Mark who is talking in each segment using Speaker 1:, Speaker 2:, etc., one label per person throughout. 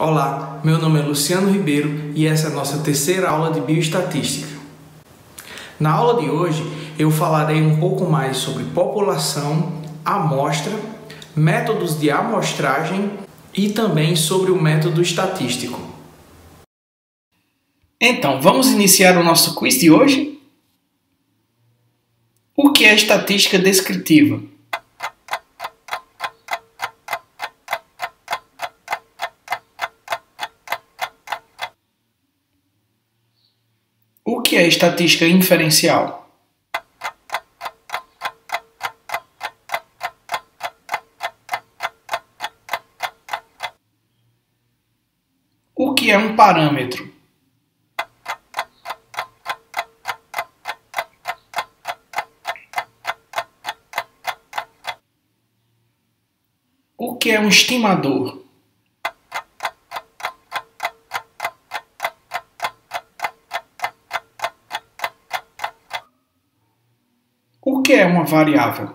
Speaker 1: Olá, meu nome é Luciano Ribeiro e essa é a nossa terceira aula de bioestatística. Na aula de hoje eu falarei um pouco mais sobre população, amostra, métodos de amostragem e também sobre o método estatístico. Então, vamos iniciar o nosso quiz de hoje? O que é estatística descritiva? O que é estatística inferencial? O que é um parâmetro? O que é um estimador? O que é uma variável?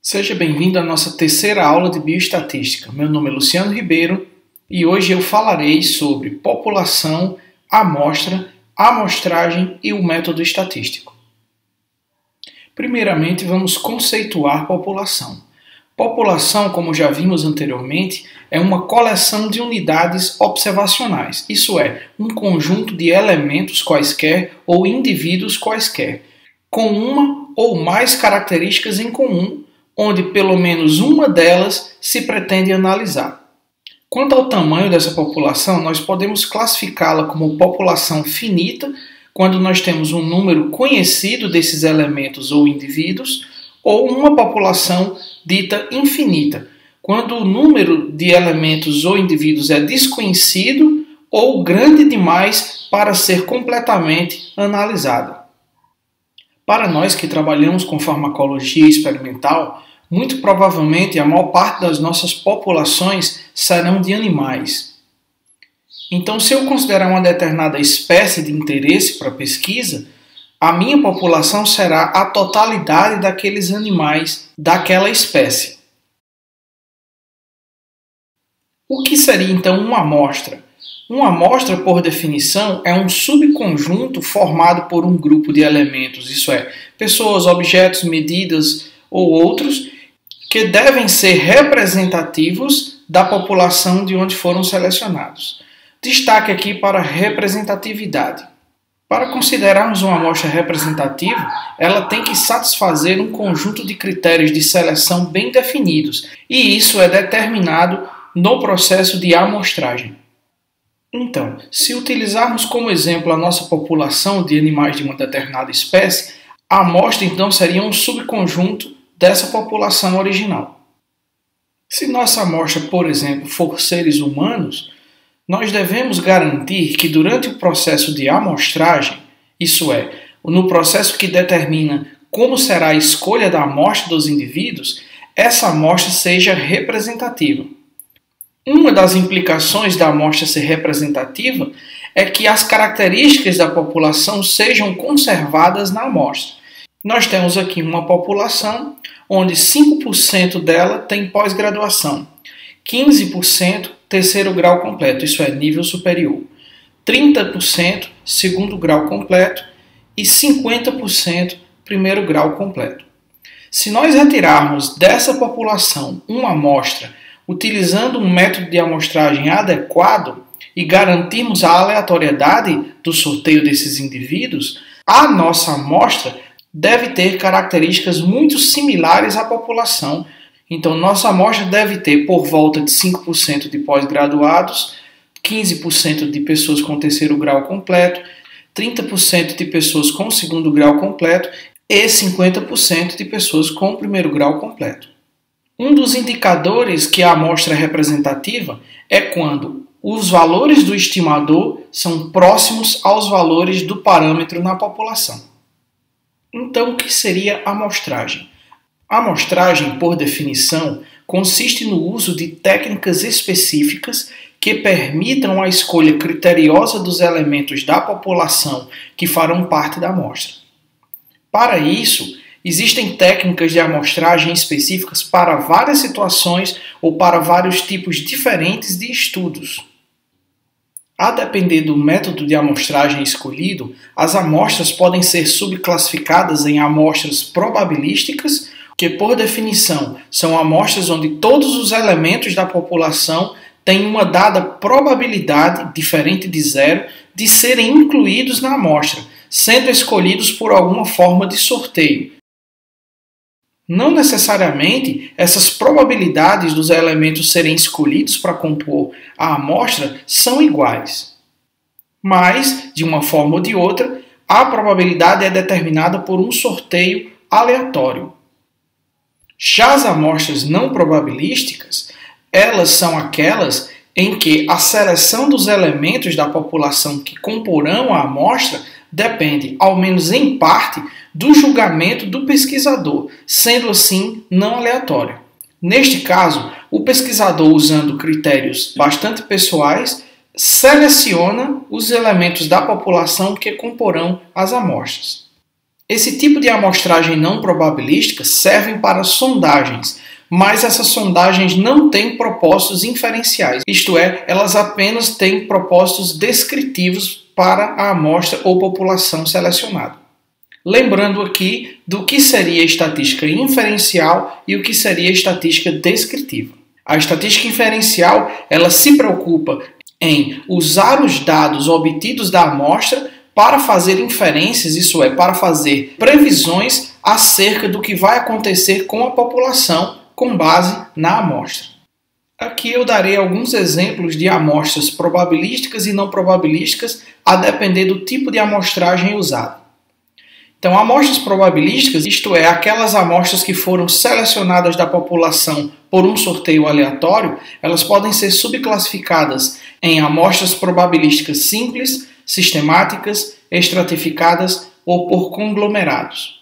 Speaker 1: Seja bem-vindo à nossa terceira aula de bioestatística. Meu nome é Luciano Ribeiro e hoje eu falarei sobre população, amostra, amostragem e o método estatístico. Primeiramente, vamos conceituar população. População, como já vimos anteriormente, é uma coleção de unidades observacionais, isso é, um conjunto de elementos quaisquer ou indivíduos quaisquer, com uma ou mais características em comum, onde pelo menos uma delas se pretende analisar. Quanto ao tamanho dessa população, nós podemos classificá-la como população finita, quando nós temos um número conhecido desses elementos ou indivíduos, ou uma população dita infinita, quando o número de elementos ou indivíduos é desconhecido ou grande demais para ser completamente analisada. Para nós que trabalhamos com farmacologia experimental, muito provavelmente a maior parte das nossas populações serão de animais. Então, se eu considerar uma determinada espécie de interesse para pesquisa, a minha população será a totalidade daqueles animais daquela espécie. O que seria então uma amostra? Uma amostra, por definição, é um subconjunto formado por um grupo de elementos, isso é, pessoas, objetos, medidas ou outros, que devem ser representativos da população de onde foram selecionados. Destaque aqui para a representatividade. Para considerarmos uma amostra representativa, ela tem que satisfazer um conjunto de critérios de seleção bem definidos, e isso é determinado no processo de amostragem. Então, se utilizarmos como exemplo a nossa população de animais de uma determinada espécie, a amostra então seria um subconjunto dessa população original. Se nossa amostra, por exemplo, for seres humanos, nós devemos garantir que durante o processo de amostragem, isso é, no processo que determina como será a escolha da amostra dos indivíduos, essa amostra seja representativa. Uma das implicações da amostra ser representativa é que as características da população sejam conservadas na amostra. Nós temos aqui uma população onde 5% dela tem pós-graduação, 15% terceiro grau completo, isso é, nível superior, 30% segundo grau completo e 50% primeiro grau completo. Se nós retirarmos dessa população uma amostra utilizando um método de amostragem adequado e garantirmos a aleatoriedade do sorteio desses indivíduos, a nossa amostra deve ter características muito similares à população. Então, nossa amostra deve ter por volta de 5% de pós-graduados, 15% de pessoas com terceiro grau completo, 30% de pessoas com segundo grau completo e 50% de pessoas com primeiro grau completo. Um dos indicadores que a amostra é representativa é quando os valores do estimador são próximos aos valores do parâmetro na população. Então, o que seria a amostragem? A amostragem, por definição, consiste no uso de técnicas específicas que permitam a escolha criteriosa dos elementos da população que farão parte da amostra. Para isso, existem técnicas de amostragem específicas para várias situações ou para vários tipos diferentes de estudos. A depender do método de amostragem escolhido, as amostras podem ser subclassificadas em amostras probabilísticas, que por definição são amostras onde todos os elementos da população têm uma dada probabilidade, diferente de zero, de serem incluídos na amostra, sendo escolhidos por alguma forma de sorteio. Não necessariamente essas probabilidades dos elementos serem escolhidos para compor a amostra são iguais. Mas, de uma forma ou de outra, a probabilidade é determinada por um sorteio aleatório. Já as amostras não probabilísticas, elas são aquelas em que a seleção dos elementos da população que comporão a amostra depende, ao menos em parte, do julgamento do pesquisador, sendo assim não aleatória. Neste caso, o pesquisador, usando critérios bastante pessoais, seleciona os elementos da população que comporão as amostras. Esse tipo de amostragem não probabilística serve para sondagens, mas essas sondagens não têm propósitos inferenciais, isto é, elas apenas têm propósitos descritivos para a amostra ou população selecionada. Lembrando aqui do que seria estatística inferencial e o que seria estatística descritiva. A estatística inferencial, ela se preocupa em usar os dados obtidos da amostra para fazer inferências, isso é, para fazer previsões acerca do que vai acontecer com a população com base na amostra. Aqui eu darei alguns exemplos de amostras probabilísticas e não probabilísticas, a depender do tipo de amostragem usada. Então, amostras probabilísticas, isto é, aquelas amostras que foram selecionadas da população por um sorteio aleatório, elas podem ser subclassificadas em amostras probabilísticas simples, sistemáticas, estratificadas ou por conglomerados.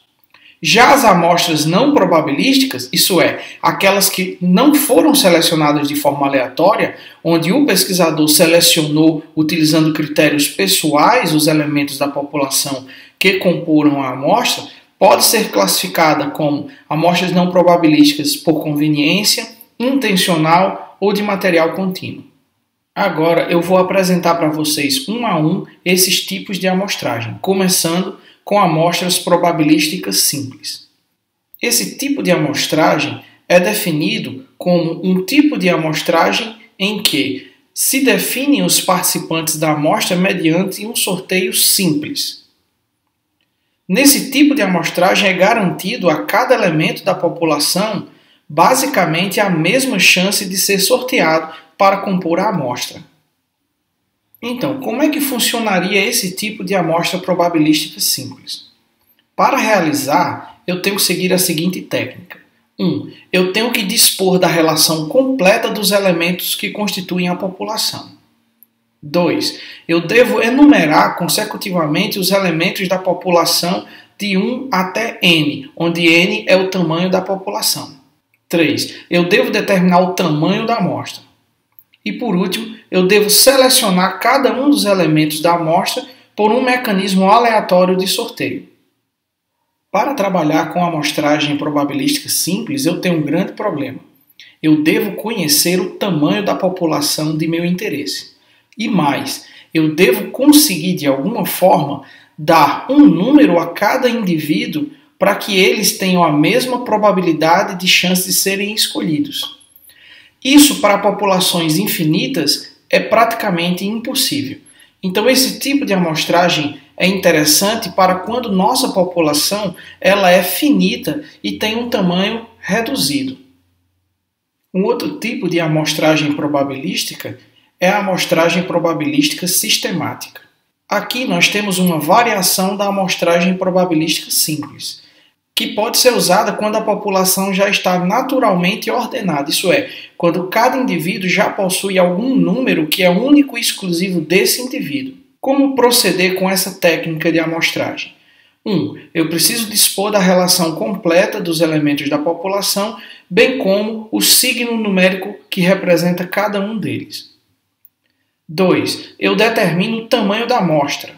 Speaker 1: Já as amostras não probabilísticas, isso é, aquelas que não foram selecionadas de forma aleatória, onde o pesquisador selecionou, utilizando critérios pessoais, os elementos da população que comporam a amostra, pode ser classificada como amostras não probabilísticas por conveniência, intencional ou de material contínuo. Agora eu vou apresentar para vocês um a um esses tipos de amostragem, começando com amostras probabilísticas simples. Esse tipo de amostragem é definido como um tipo de amostragem em que se definem os participantes da amostra mediante um sorteio simples. Nesse tipo de amostragem é garantido a cada elemento da população basicamente a mesma chance de ser sorteado para compor a amostra. Então, como é que funcionaria esse tipo de amostra probabilística simples? Para realizar, eu tenho que seguir a seguinte técnica. 1. Eu tenho que dispor da relação completa dos elementos que constituem a população. 2. Eu devo enumerar consecutivamente os elementos da população de 1 até n, onde n é o tamanho da população. 3. Eu devo determinar o tamanho da amostra. E por último, eu devo selecionar cada um dos elementos da amostra por um mecanismo aleatório de sorteio. Para trabalhar com amostragem probabilística simples, eu tenho um grande problema. Eu devo conhecer o tamanho da população de meu interesse. E mais, eu devo conseguir de alguma forma dar um número a cada indivíduo para que eles tenham a mesma probabilidade de chance de serem escolhidos. Isso para populações infinitas é praticamente impossível. Então esse tipo de amostragem é interessante para quando nossa população ela é finita e tem um tamanho reduzido. Um outro tipo de amostragem probabilística é a amostragem probabilística sistemática. Aqui nós temos uma variação da amostragem probabilística simples, que pode ser usada quando a população já está naturalmente ordenada, isso é, quando cada indivíduo já possui algum número que é único e exclusivo desse indivíduo. Como proceder com essa técnica de amostragem? 1. Eu preciso dispor da relação completa dos elementos da população, bem como o signo numérico que representa cada um deles. 2. Eu determino o tamanho da amostra.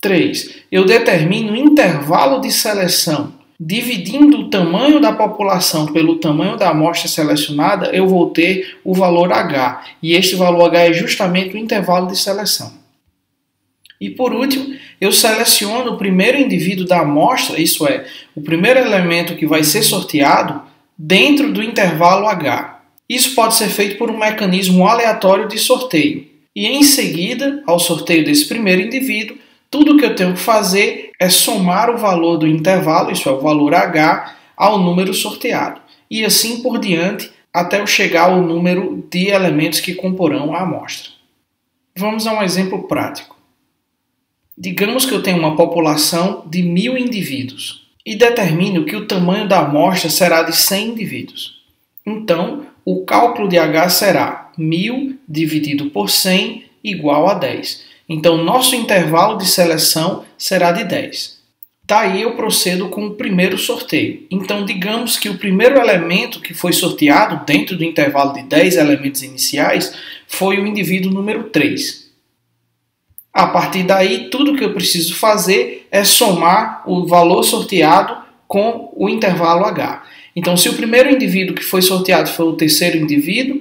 Speaker 1: 3. Eu determino o intervalo de seleção. Dividindo o tamanho da população pelo tamanho da amostra selecionada, eu vou ter o valor H. E este valor H é justamente o intervalo de seleção. E por último, eu seleciono o primeiro indivíduo da amostra, isso é, o primeiro elemento que vai ser sorteado, dentro do intervalo H. Isso pode ser feito por um mecanismo aleatório de sorteio. E em seguida, ao sorteio desse primeiro indivíduo, tudo que eu tenho que fazer é somar o valor do intervalo, isso é, o valor H, ao número sorteado. E assim por diante, até eu chegar ao número de elementos que comporão a amostra. Vamos a um exemplo prático. Digamos que eu tenho uma população de 1000 indivíduos e determino que o tamanho da amostra será de 100 indivíduos. Então, o cálculo de H será 1000 dividido por 100 igual a 10. Então, nosso intervalo de seleção será de 10. Daí eu procedo com o primeiro sorteio. Então, digamos que o primeiro elemento que foi sorteado dentro do intervalo de 10 elementos iniciais foi o indivíduo número 3. A partir daí, tudo que eu preciso fazer é somar o valor sorteado com o intervalo H. Então, se o primeiro indivíduo que foi sorteado foi o terceiro indivíduo,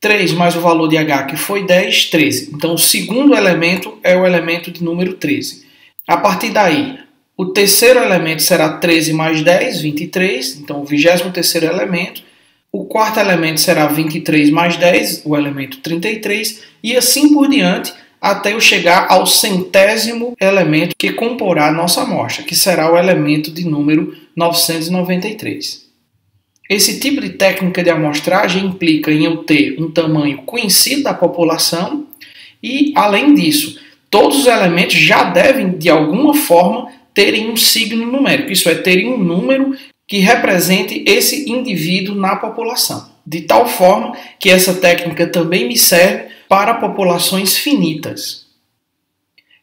Speaker 1: 3 mais o valor de H, que foi 10, 13. Então, o segundo elemento é o elemento de número 13. A partir daí, o terceiro elemento será 13 mais 10, 23. Então, o 23º elemento. O quarto elemento será 23 mais 10, o elemento 33. E assim por diante, até eu chegar ao 100º elemento que comporá a nossa amostra, que será o elemento de número 993. Esse tipo de técnica de amostragem implica em eu ter um tamanho conhecido da população e, além disso, todos os elementos já devem, de alguma forma, terem um signo numérico, isso é, terem um número que represente esse indivíduo na população. De tal forma que essa técnica também me serve para populações finitas.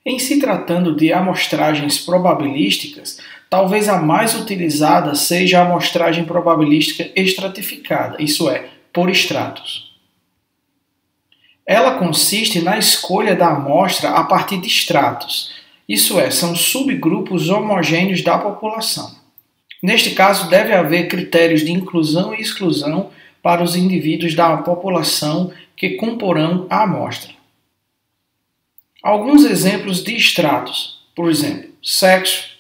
Speaker 1: Em se tratando de amostragens probabilísticas, talvez a mais utilizada seja a amostragem probabilística estratificada, isso é, por estratos. Ela consiste na escolha da amostra a partir de estratos, isso é, são subgrupos homogêneos da população. Neste caso, deve haver critérios de inclusão e exclusão para os indivíduos da população que comporão a amostra. Alguns exemplos de estratos, por exemplo, sexo,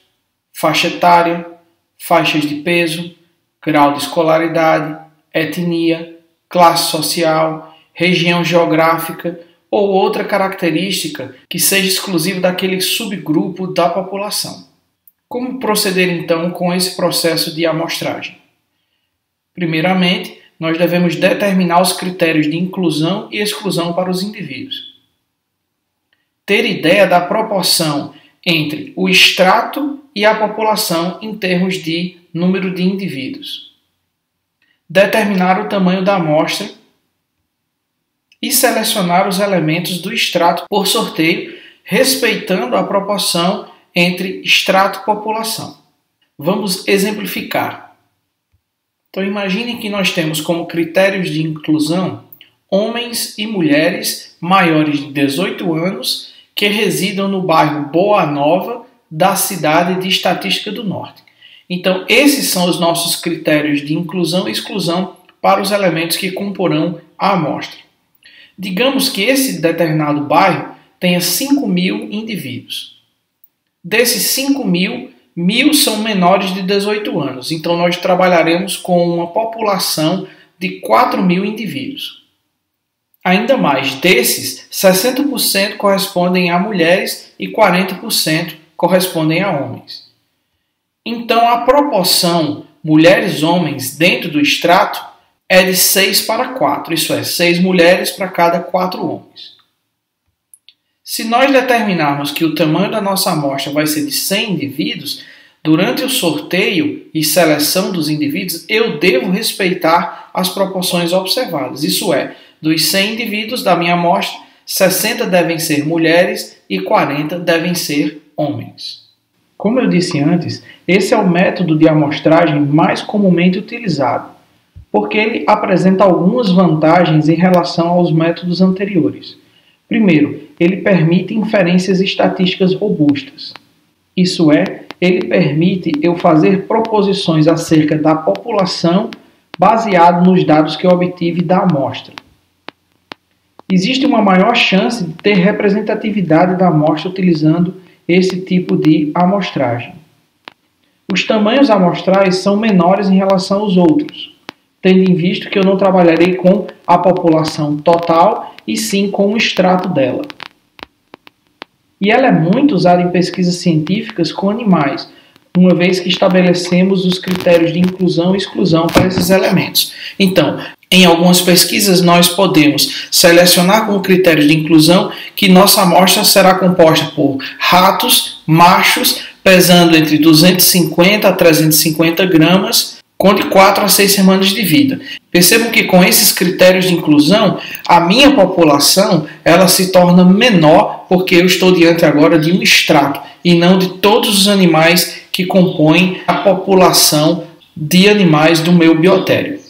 Speaker 1: faixa etária, faixas de peso, grau de escolaridade, etnia, classe social, região geográfica ou outra característica que seja exclusiva daquele subgrupo da população. Como proceder então com esse processo de amostragem? Primeiramente, nós devemos determinar os critérios de inclusão e exclusão para os indivíduos. Ter ideia da proporção entre o extrato e a população em termos de número de indivíduos. Determinar o tamanho da amostra e selecionar os elementos do extrato por sorteio, respeitando a proporção entre extrato e população. Vamos exemplificar. Então imagine que nós temos como critérios de inclusão homens e mulheres maiores de 18 anos que residam no bairro Boa Nova da cidade de Estatística do Norte. Então esses são os nossos critérios de inclusão e exclusão para os elementos que comporão a amostra. Digamos que esse determinado bairro tenha 5.000 indivíduos. Desses 5.000, 1.000 são menores de 18 anos. Então nós trabalharemos com uma população de 4.000 indivíduos. Ainda mais, desses, 60% correspondem a mulheres e 40% correspondem a homens. Então a proporção mulheres-homens dentro do extrato é de 6 para 4, isso é, 6 mulheres para cada 4 homens. Se nós determinarmos que o tamanho da nossa amostra vai ser de 100 indivíduos, durante o sorteio e seleção dos indivíduos, eu devo respeitar as proporções observadas. Isso é, dos 100 indivíduos da minha amostra, 60 devem ser mulheres e 40 devem ser homens. Como eu disse antes, esse é o método de amostragem mais comumente utilizado, porque ele apresenta algumas vantagens em relação aos métodos anteriores. Primeiro, ele permite inferências estatísticas robustas. Isso é, ele permite eu fazer proposições acerca da população baseado nos dados que eu obtive da amostra. Existe uma maior chance de ter representatividade da amostra utilizando esse tipo de amostragem. Os tamanhos amostrais são menores em relação aos outros, tendo em vista que eu não trabalharei com a população total e sim com um extrato dela. E ela é muito usada em pesquisas científicas com animais, uma vez que estabelecemos os critérios de inclusão e exclusão para esses elementos. Então, em algumas pesquisas nós podemos selecionar como critério de inclusão que nossa amostra será composta por ratos, machos, pesando entre 250 a 350 gramas, com de 4 a 6 semanas de vida. Percebam que com esses critérios de inclusão, a minha população ela se torna menor porque eu estou diante agora de um extrato e não de todos os animais que compõem a população de animais do meu biotério.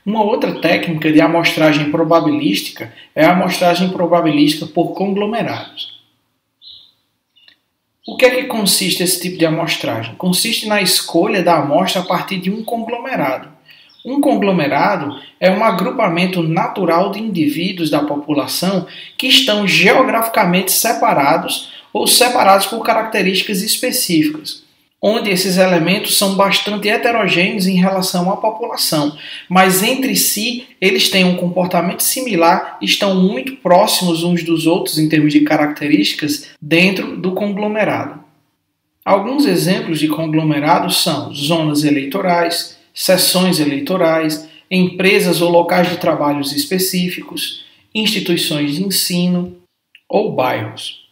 Speaker 1: Uma outra técnica de amostragem probabilística é a amostragem probabilística por conglomerados. O que é que consiste esse tipo de amostragem? Consiste na escolha da amostra a partir de um conglomerado. Um conglomerado é um agrupamento natural de indivíduos da população que estão geograficamente separados ou separados por características específicas, onde esses elementos são bastante heterogêneos em relação à população, mas entre si eles têm um comportamento similar e estão muito próximos uns dos outros em termos de características dentro do conglomerado. Alguns exemplos de conglomerados são zonas eleitorais, seções eleitorais, empresas ou locais de trabalhos específicos, instituições de ensino ou bairros.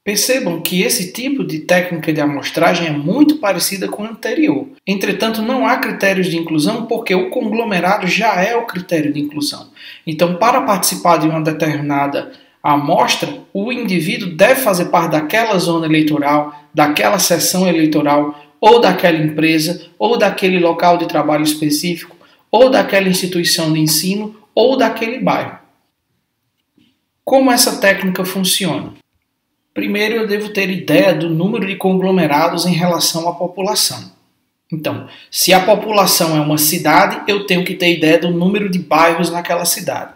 Speaker 1: Percebam que esse tipo de técnica de amostragem é muito parecida com a anterior. Entretanto, não há critérios de inclusão porque o conglomerado já é o critério de inclusão. Então, para participar de uma determinada amostra, o indivíduo deve fazer parte daquela zona eleitoral, daquela seção eleitoral, ou daquela empresa, ou daquele local de trabalho específico, ou daquela instituição de ensino, ou daquele bairro. Como essa técnica funciona? Primeiro, eu devo ter ideia do número de conglomerados em relação à população. Então, se a população é uma cidade, eu tenho que ter ideia do número de bairros naquela cidade.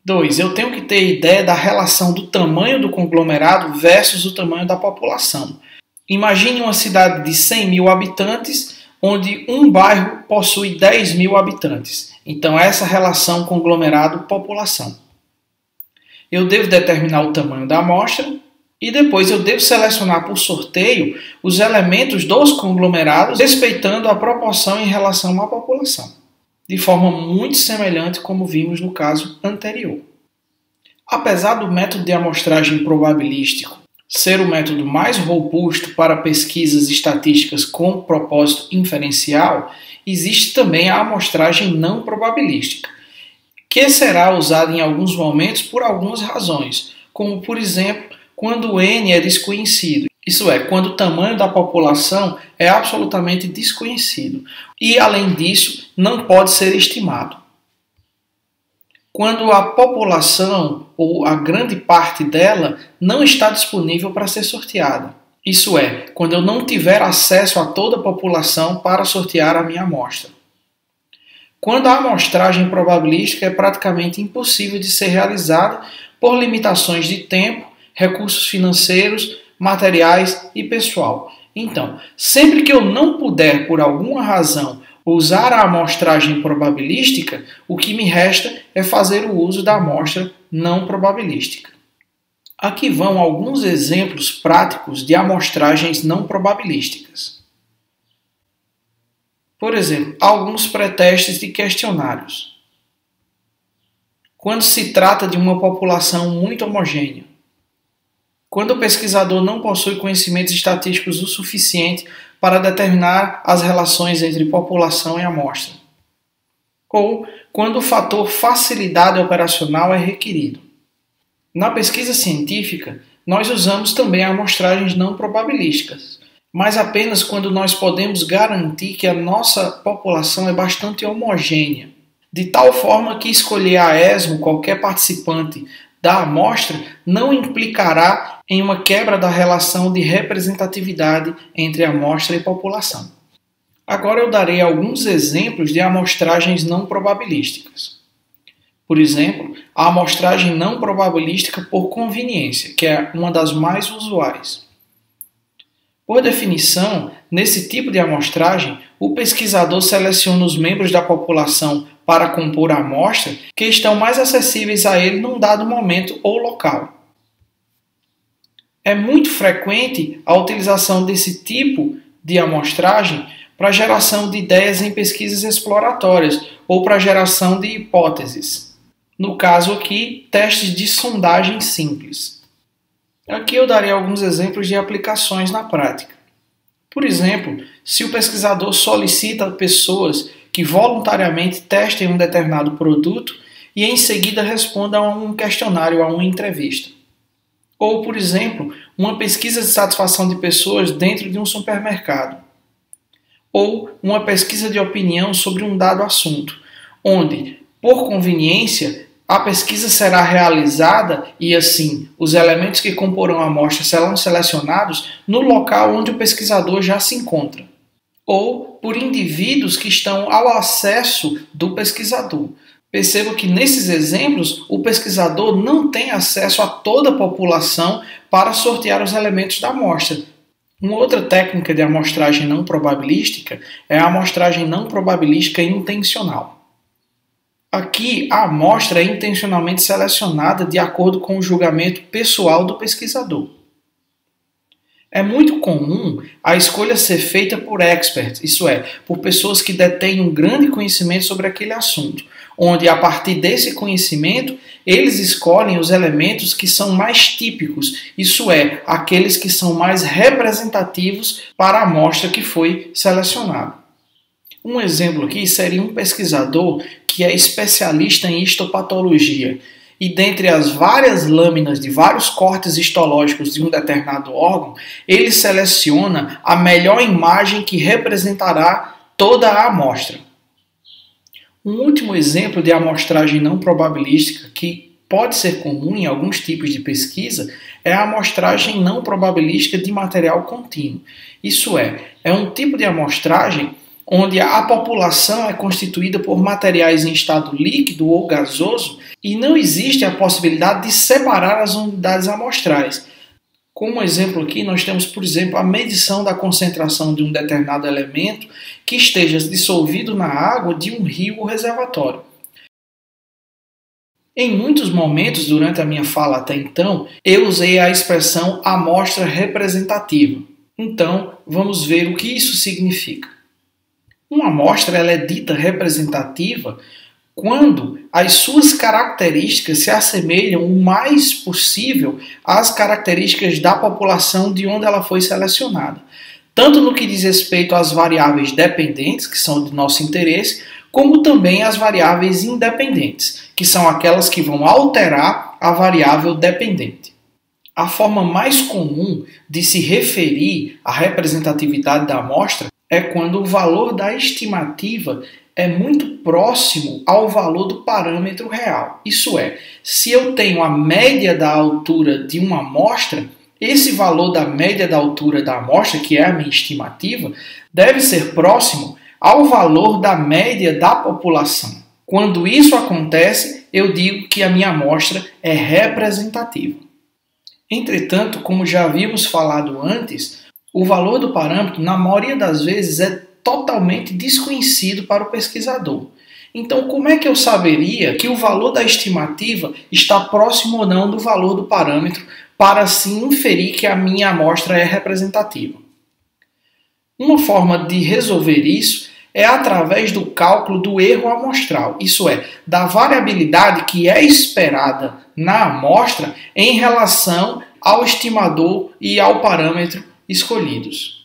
Speaker 1: 2. Eu tenho que ter ideia da relação do tamanho do conglomerado versus o tamanho da população. Imagine uma cidade de 100 mil habitantes, onde um bairro possui 10 mil habitantes. Então, essa relação conglomerado-população. Eu devo determinar o tamanho da amostra e depois eu devo selecionar por sorteio os elementos dos conglomerados, respeitando a proporção em relação à população, de forma muito semelhante como vimos no caso anterior. Apesar do método de amostragem probabilístico ser o método mais robusto para pesquisas estatísticas com propósito inferencial, existe também a amostragem não probabilística, que será usada em alguns momentos por algumas razões, como, por exemplo, quando o N é desconhecido, isso é, quando o tamanho da população é absolutamente desconhecido e, além disso, não pode ser estimado. Quando a população, ou a grande parte dela, não está disponível para ser sorteada. Isso é, quando eu não tiver acesso a toda a população para sortear a minha amostra. Quando a amostragem probabilística é praticamente impossível de ser realizada por limitações de tempo, recursos financeiros, materiais e pessoal. Então, sempre que eu não puder, por alguma razão, usar a amostragem probabilística, o que me resta é fazer o uso da amostra não probabilística. Aqui vão alguns exemplos práticos de amostragens não probabilísticas. Por exemplo, alguns pré-testes de questionários. Quando se trata de uma população muito homogênea. Quando o pesquisador não possui conhecimentos estatísticos o suficiente para determinar as relações entre população e amostra. Ou quando o fator facilidade operacional é requerido. Na pesquisa científica, nós usamos também amostragens não probabilísticas, mas apenas quando nós podemos garantir que a nossa população é bastante homogênea, de tal forma que escolher a esmo qualquer participante da amostra não implicará em uma quebra da relação de representatividade entre amostra e população. Agora eu darei alguns exemplos de amostragens não probabilísticas. Por exemplo, a amostragem não probabilística por conveniência, que é uma das mais usuais. Por definição, nesse tipo de amostragem, o pesquisador seleciona os membros da população para compor a amostra que estão mais acessíveis a ele num dado momento ou local. É muito frequente a utilização desse tipo de amostragem para a geração de ideias em pesquisas exploratórias ou para a geração de hipóteses. No caso aqui, testes de sondagem simples. Aqui eu darei alguns exemplos de aplicações na prática. Por exemplo, se o pesquisador solicita pessoas que voluntariamente testem um determinado produto e em seguida respondam a um questionário, a uma entrevista. Ou, por exemplo, uma pesquisa de satisfação de pessoas dentro de um supermercado. Ou uma pesquisa de opinião sobre um dado assunto, onde, por conveniência, a pesquisa será realizada e, assim, os elementos que comporão a amostra serão selecionados no local onde o pesquisador já se encontra, ou por indivíduos que estão ao acesso do pesquisador. Perceba que nesses exemplos o pesquisador não tem acesso a toda a população para sortear os elementos da amostra. Uma outra técnica de amostragem não probabilística é a amostragem não probabilística intencional. Aqui, a amostra é intencionalmente selecionada de acordo com o julgamento pessoal do pesquisador. É muito comum a escolha ser feita por experts, isso é, por pessoas que detêm um grande conhecimento sobre aquele assunto, onde, a partir desse conhecimento, eles escolhem os elementos que são mais típicos, isso é, aqueles que são mais representativos para a amostra que foi selecionada. Um exemplo aqui seria um pesquisador que é especialista em histopatologia e dentre as várias lâminas de vários cortes histológicos de um determinado órgão, ele seleciona a melhor imagem que representará toda a amostra. Um último exemplo de amostragem não probabilística que pode ser comum em alguns tipos de pesquisa é a amostragem não probabilística de material contínuo. Isso é um tipo de amostragem onde a população é constituída por materiais em estado líquido ou gasoso e não existe a possibilidade de separar as unidades amostrais. Como exemplo aqui, nós temos, por exemplo, a medição da concentração de um determinado elemento que esteja dissolvido na água de um rio ou reservatório. Em muitos momentos, durante a minha fala até então, eu usei a expressão amostra representativa. Então, vamos ver o que isso significa. Uma amostra ela é dita representativa quando as suas características se assemelham o mais possível às características da população de onde ela foi selecionada, tanto no que diz respeito às variáveis dependentes, que são de nosso interesse, como também às variáveis independentes, que são aquelas que vão alterar a variável dependente. A forma mais comum de se referir à representatividade da amostra é quando o valor da estimativa é muito próximo ao valor do parâmetro real. Isso é, se eu tenho a média da altura de uma amostra, esse valor da média da altura da amostra, que é a minha estimativa, deve ser próximo ao valor da média da população. Quando isso acontece, eu digo que a minha amostra é representativa. Entretanto, como já havíamos falado antes, o valor do parâmetro, na maioria das vezes, é totalmente desconhecido para o pesquisador. Então, como é que eu saberia que o valor da estimativa está próximo ou não do valor do parâmetro para assim inferir que a minha amostra é representativa? Uma forma de resolver isso é através do cálculo do erro amostral, isso é, da variabilidade que é esperada na amostra em relação ao estimador e ao parâmetro escolhidos.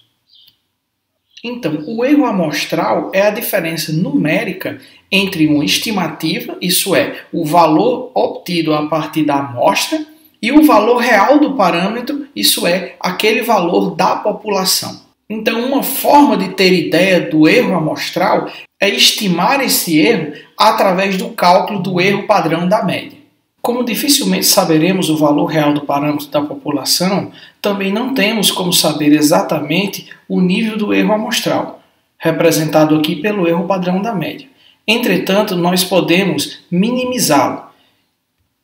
Speaker 1: Então, o erro amostral é a diferença numérica entre uma estimativa, isso é, o valor obtido a partir da amostra, e o valor real do parâmetro, isso é, aquele valor da população. Então, uma forma de ter ideia do erro amostral é estimar esse erro através do cálculo do erro padrão da média. Como dificilmente saberemos o valor real do parâmetro da população, também não temos como saber exatamente o nível do erro amostral, representado aqui pelo erro padrão da média. Entretanto, nós podemos minimizá-lo.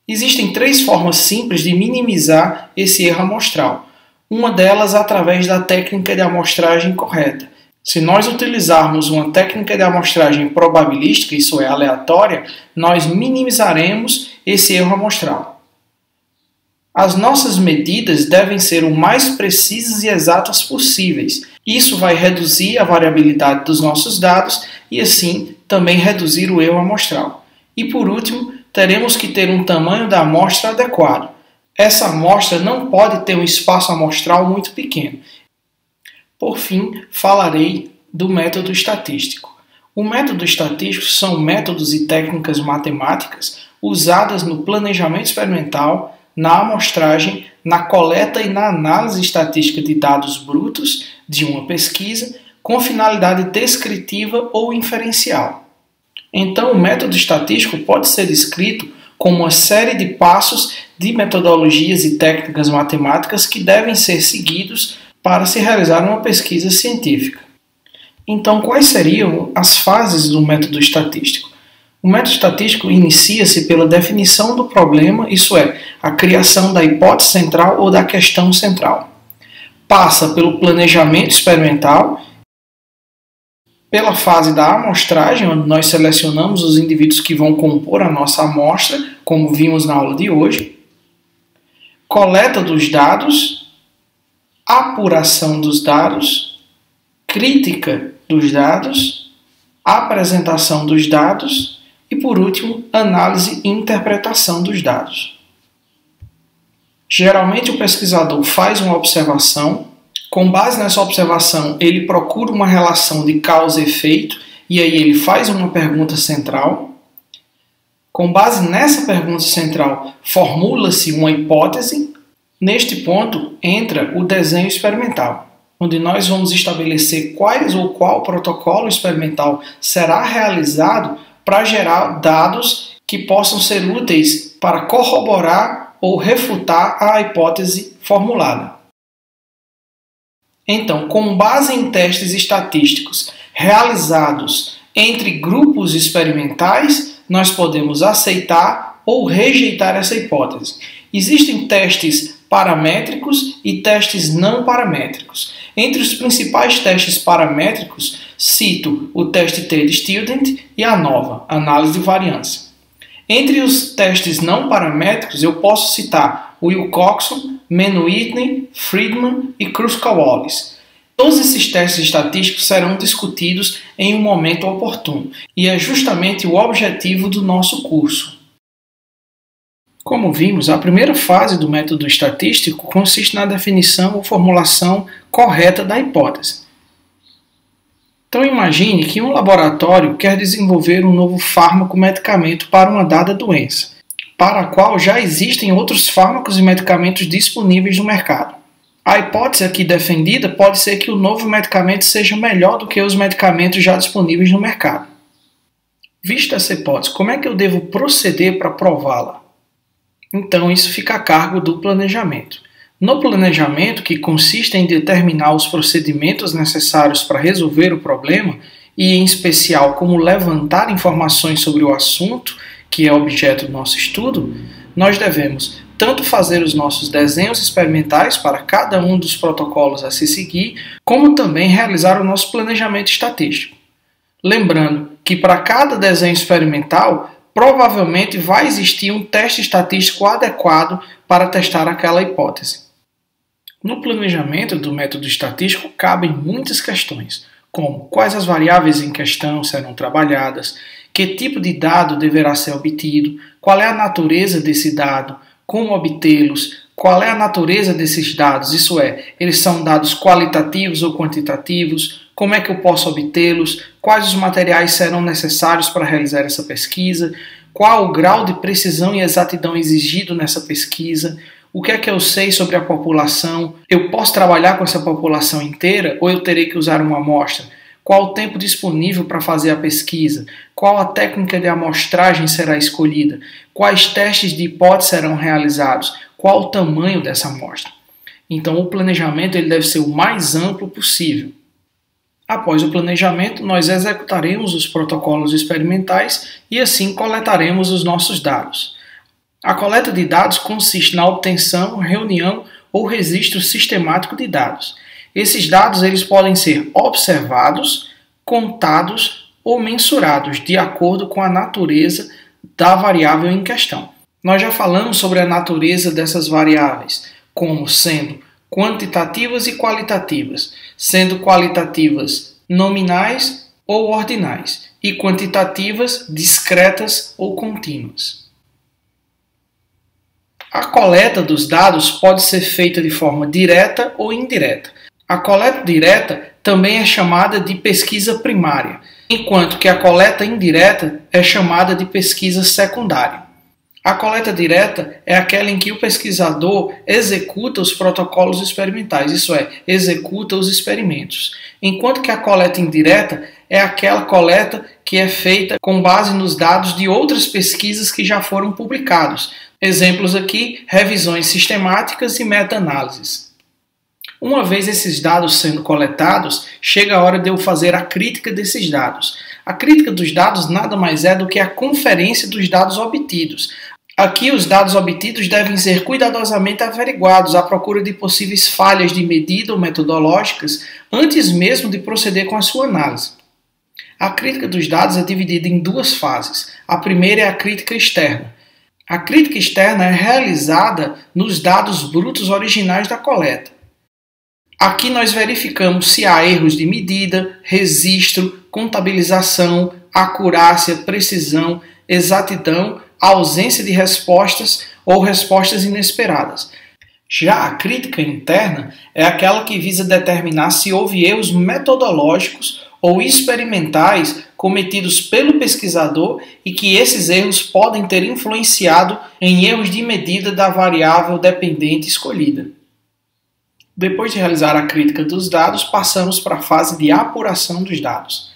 Speaker 1: Existem 3 formas simples de minimizar esse erro amostral. Uma delas através da técnica de amostragem correta. Se nós utilizarmos uma técnica de amostragem probabilística, isso é, aleatória, nós minimizaremos esse erro amostral. As nossas medidas devem ser o mais precisas e exatas possíveis. Isso vai reduzir a variabilidade dos nossos dados e, assim, também reduzir o erro amostral. E, por último, teremos que ter um tamanho da amostra adequado. Essa amostra não pode ter um espaço amostral muito pequeno. Por fim, falarei do método estatístico. O método estatístico são métodos e técnicas matemáticas usadas no planejamento experimental, na amostragem, na coleta e na análise estatística de dados brutos de uma pesquisa com finalidade descritiva ou inferencial. Então, o método estatístico pode ser descrito como uma série de passos de metodologias e técnicas matemáticas que devem ser seguidos para se realizar uma pesquisa científica. Então, quais seriam as fases do método estatístico? O método estatístico inicia-se pela definição do problema, isso é, a criação da hipótese central ou da questão central. Passa pelo planejamento experimental, pela fase da amostragem, onde nós selecionamos os indivíduos que vão compor a nossa amostra, como vimos na aula de hoje, coleta dos dados, apuração dos dados, crítica dos dados, apresentação dos dados e, por último, análise e interpretação dos dados. Geralmente, o pesquisador faz uma observação. Com base nessa observação, ele procura uma relação de causa e efeito e aí ele faz uma pergunta central. Com base nessa pergunta central, formula-se uma hipótese. Neste ponto entra o desenho experimental, onde nós vamos estabelecer quais ou qual protocolo experimental será realizado para gerar dados que possam ser úteis para corroborar ou refutar a hipótese formulada. Então, com base em testes estatísticos realizados entre grupos experimentais, nós podemos aceitar ou rejeitar essa hipótese. Existem testes paramétricos e testes não paramétricos. Entre os principais testes paramétricos, cito o teste T-Student e a ANOVA, análise de variância. Entre os testes não paramétricos, eu posso citar o Wilcoxon, Mann-Whitney, Friedman e Kruskal-Wallis. Todos esses testes estatísticos serão discutidos em um momento oportuno, e é justamente o objetivo do nosso curso. Como vimos, a primeira fase do método estatístico consiste na definição ou formulação correta da hipótese. Então imagine que um laboratório quer desenvolver um novo fármaco-medicamento para uma dada doença, para a qual já existem outros fármacos e medicamentos disponíveis no mercado. A hipótese aqui defendida pode ser que o novo medicamento seja melhor do que os medicamentos já disponíveis no mercado. Vista essa hipótese, como é que eu devo proceder para prová-la? Então, isso fica a cargo do planejamento. No planejamento, que consiste em determinar os procedimentos necessários para resolver o problema, e em especial como levantar informações sobre o assunto, que é objeto do nosso estudo, nós devemos tanto fazer os nossos desenhos experimentais para cada um dos protocolos a se seguir, como também realizar o nosso planejamento estatístico. Lembrando que para cada desenho experimental, provavelmente vai existir um teste estatístico adequado para testar aquela hipótese. No planejamento do método estatístico cabem muitas questões, como quais as variáveis em questão serão trabalhadas, que tipo de dado deverá ser obtido, qual é a natureza desse dado, como obtê-los, qual é a natureza desses dados, isso é, eles são dados qualitativos ou quantitativos, como é que eu posso obtê-los, quais os materiais serão necessários para realizar essa pesquisa, qual o grau de precisão e exatidão exigido nessa pesquisa, o que é que eu sei sobre a população, eu posso trabalhar com essa população inteira ou eu terei que usar uma amostra, qual o tempo disponível para fazer a pesquisa, qual a técnica de amostragem será escolhida, quais testes de hipótese serão realizados, qual o tamanho dessa amostra. Então, o planejamento ele deve ser o mais amplo possível. Após o planejamento, nós executaremos os protocolos experimentais e assim coletaremos os nossos dados. A coleta de dados consiste na obtenção, reunião ou registro sistemático de dados. Esses dados eles podem ser observados, contados ou mensurados de acordo com a natureza da variável em questão. Nós já falamos sobre a natureza dessas variáveis, como sendo quantitativas e qualitativas, sendo qualitativas nominais ou ordinais e quantitativas discretas ou contínuas. A coleta dos dados pode ser feita de forma direta ou indireta. A coleta direta também é chamada de pesquisa primária, enquanto que a coleta indireta é chamada de pesquisa secundária. A coleta direta é aquela em que o pesquisador executa os protocolos experimentais, isso é, executa os experimentos, enquanto que a coleta indireta é aquela coleta que é feita com base nos dados de outras pesquisas que já foram publicados. Exemplos aqui, revisões sistemáticas e meta-análises. Uma vez esses dados sendo coletados, chega a hora de eu fazer a crítica desses dados. A crítica dos dados nada mais é do que a conferência dos dados obtidos. Aqui os dados obtidos devem ser cuidadosamente averiguados à procura de possíveis falhas de medida ou metodológicas antes mesmo de proceder com a sua análise. A crítica dos dados é dividida em duas fases. A primeira é a crítica externa. A crítica externa é realizada nos dados brutos originais da coleta. Aqui nós verificamos se há erros de medida, registro, contabilização, acurácia, precisão, exatidão, ausência de respostas ou respostas inesperadas. Já a crítica interna é aquela que visa determinar se houve erros metodológicos ou experimentais cometidos pelo pesquisador e que esses erros podem ter influenciado em erros de medida da variável dependente escolhida. Depois de realizar a crítica dos dados, passamos para a fase de apuração dos dados.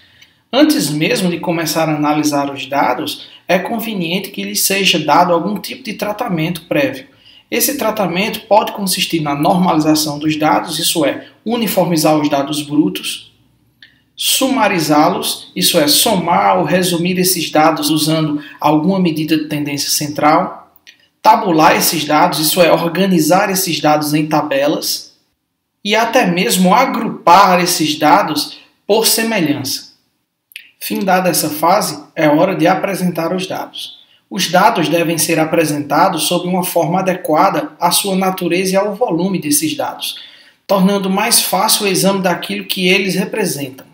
Speaker 1: Antes mesmo de começar a analisar os dados, é conveniente que lhes seja dado algum tipo de tratamento prévio. Esse tratamento pode consistir na normalização dos dados, isso é, uniformizar os dados brutos, sumarizá-los, isso é, somar ou resumir esses dados usando alguma medida de tendência central, tabular esses dados, isso é, organizar esses dados em tabelas, e até mesmo agrupar esses dados por semelhança. Findada essa fase, é hora de apresentar os dados. Os dados devem ser apresentados sob uma forma adequada à sua natureza e ao volume desses dados, tornando mais fácil o exame daquilo que eles representam.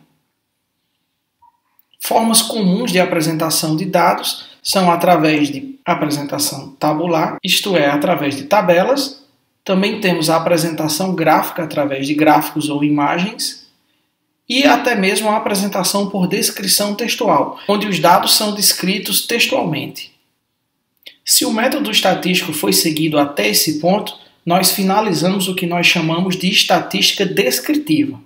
Speaker 1: Formas comuns de apresentação de dados são através de apresentação tabular, isto é, através de tabelas. Também temos a apresentação gráfica através de gráficos ou imagens e até mesmo a apresentação por descrição textual, onde os dados são descritos textualmente. Se o método estatístico foi seguido até esse ponto, nós finalizamos o que nós chamamos de estatística descritiva.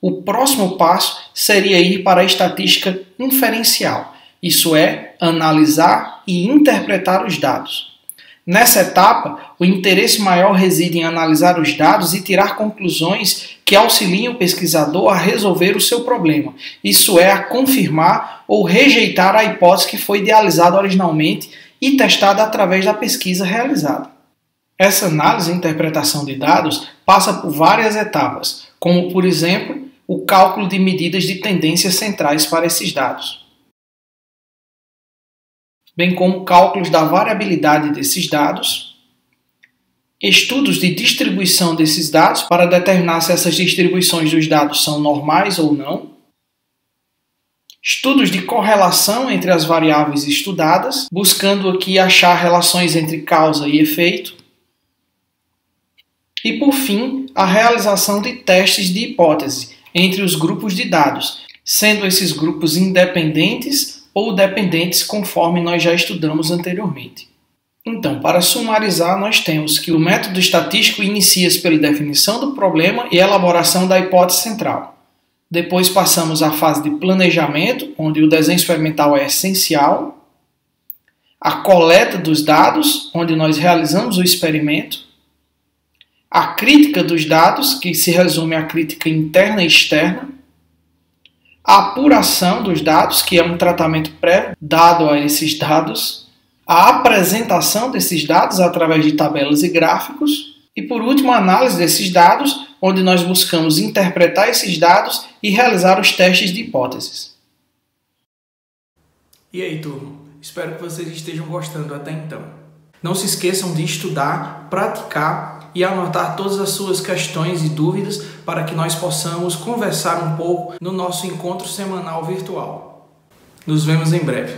Speaker 1: O próximo passo seria ir para a estatística inferencial, isso é, analisar e interpretar os dados. Nessa etapa, o interesse maior reside em analisar os dados e tirar conclusões que auxiliem o pesquisador a resolver o seu problema, isso é, a confirmar ou rejeitar a hipótese que foi idealizada originalmente e testada através da pesquisa realizada. Essa análise e interpretação de dados passa por várias etapas, como, por exemplo, o cálculo de medidas de tendências centrais para esses dados, bem como cálculos da variabilidade desses dados, estudos de distribuição desses dados para determinar se essas distribuições dos dados são normais ou não, estudos de correlação entre as variáveis estudadas, buscando aqui achar relações entre causa e efeito, e por fim, a realização de testes de hipótese entre os grupos de dados, sendo esses grupos independentes ou dependentes, conforme nós já estudamos anteriormente. Então, para sumarizar, nós temos que o método estatístico inicia-se pela definição do problema e elaboração da hipótese central. Depois passamos à fase de planejamento, onde o desenho experimental é essencial. A coleta dos dados, onde nós realizamos o experimento. A crítica dos dados, que se resume à crítica interna e externa. A apuração dos dados, que é um tratamento prévio dado a esses dados. A apresentação desses dados através de tabelas e gráficos. E, por último, a análise desses dados, onde nós buscamos interpretar esses dados e realizar os testes de hipóteses.
Speaker 2: E aí, turma? Espero que vocês estejam gostando até então. Não se esqueçam de estudar, praticar e anotar todas as suas questões e dúvidas para que nós possamos conversar um pouco no nosso encontro semanal virtual. Nos vemos em breve.